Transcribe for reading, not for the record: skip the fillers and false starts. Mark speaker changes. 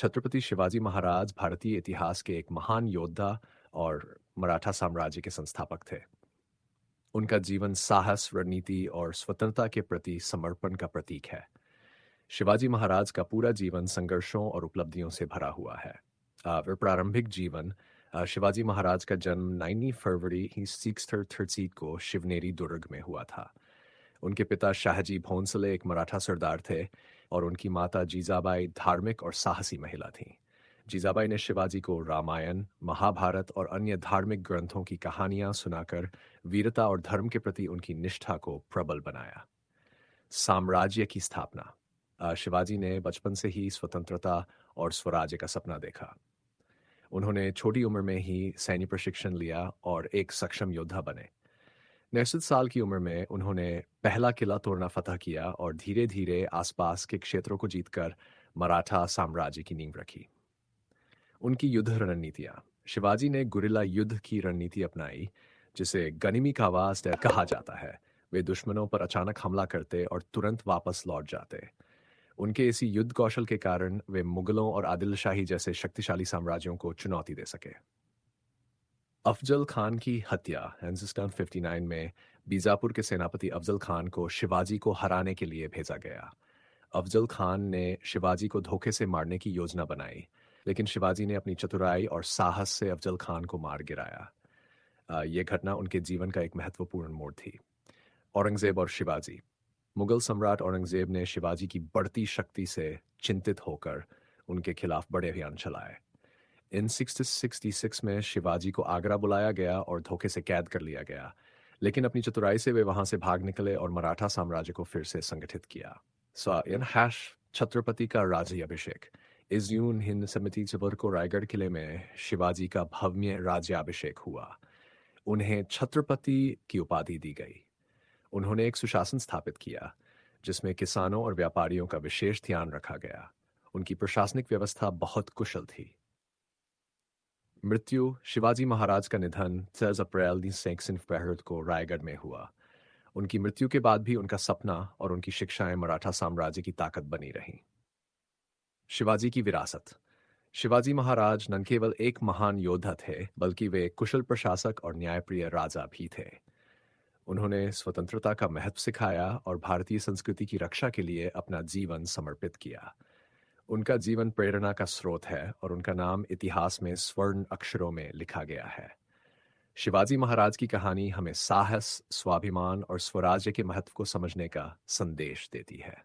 Speaker 1: छत्रपति शिवाजी महाराज भारतीय इतिहास के एक महान योद्धा और मराठा साम्राज्य के संस्थापक थे। उनका जीवन साहस, रणनीति और स्वतंत्रता के प्रति समर्पण का प्रतीक है। शिवाजी महाराज का पूरा जीवन संघर्षों और उपलब्धियों से भरा हुआ है। वे प्रारंभिक जीवन शिवाजी महाराज का जन्म 9 फरवरी 1638 को शिवनेरी दुर्ग में हुआ था। उनके पिता शाहजी भोंसले एक मराठा सरदार थे और उनकी माता जीजाबाई धार्मिक और साहसी महिला थीं। जीजाबाई ने शिवाजी को रामायण, महाभारत और अन्य धार्मिक ग्रंथों की कहानियां सुनाकर वीरता और धर्म के प्रति उनकी निष्ठा को प्रबल बनाया। साम्राज्य की स्थापना। शिवाजी ने बचपन से ही स्वतंत्रता और स्वराज्य का सपना देखा। उन्होंने छोटी उम्र में ही सैन्य प्रशिक्षण लिया और एक सक्षम योद्धा बने। 69 साल की उम्र में उन्होंने पहला किला तोड़ना फतह किया और धीरे धीरे आसपास के क्षेत्रों को जीतकर मराठा साम्राज्य की नींव रखी। उनकी युद्ध रणनीतियां। शिवाजी ने गुरिल्ला युद्ध की रणनीति अपनाई, जिसे गनिमी कावास कहा जाता है। वे दुश्मनों पर अचानक हमला करते और तुरंत वापस लौट जाते। उनके इसी युद्ध कौशल के कारण वे मुगलों और आदिल शाही जैसे शक्तिशाली साम्राज्यों को चुनौती दे सके। अफजल खान की हत्या 59 में बीजापुर के सेनापति अफजल खान को शिवाजी को हराने के लिए भेजा गया। अफजल खान ने शिवाजी को धोखे से मारने की योजना बनाई, लेकिन शिवाजी ने अपनी चतुराई और साहस से अफजल खान को मार गिराया। यह घटना उनके जीवन का एक महत्वपूर्ण मोड़ थी। औरंगजेब और शिवाजी। मुगल सम्राट औरंगजेब ने शिवाजी की बढ़ती शक्ति से चिंतित होकर उनके खिलाफ बड़े अभियान चलाए। इन 1666 में शिवाजी को आगरा बुलाया गया और धोखे से कैद कर लिया गया, लेकिन अपनी चतुराई से वे वहां से भाग निकले और मराठा साम्राज्य को फिर से संगठित किया। छत्रपति का राज्याभिषेक। इस जून हिंद समिति चबर को रायगढ़ किले में शिवाजी का भव्य राज्याभिषेक हुआ। उन्हें छत्रपति की उपाधि दी गई। उन्होंने एक सुशासन स्थापित किया, जिसमें किसानों और व्यापारियों का विशेष ध्यान रखा गया। उनकी प्रशासनिक व्यवस्था बहुत कुशल थी। मृत्यु। शिवाजी महाराज का निधन 13 अप्रैल 1946 को रायगढ़ में हुआ। उनकी मृत्यु के बाद भी उनका सपना और उनकी शिक्षाएं मराठा साम्राज्य की ताकत बनी रहीं। शिवाजी की विरासत। शिवाजी महाराज न केवल एक महान योद्धा थे, बल्कि वे कुशल प्रशासक और न्यायप्रिय राजा भी थे। उन्होंने स्वतंत्रता का महत्व सिखाया और भारतीय संस्कृति की रक्षा के लिए अपना जीवन समर्पित किया। उनका जीवन प्रेरणा का स्रोत है और उनका नाम इतिहास में स्वर्ण अक्षरों में लिखा गया है। शिवाजी महाराज की कहानी हमें साहस, स्वाभिमान और स्वराज्य के महत्व को समझने का संदेश देती है।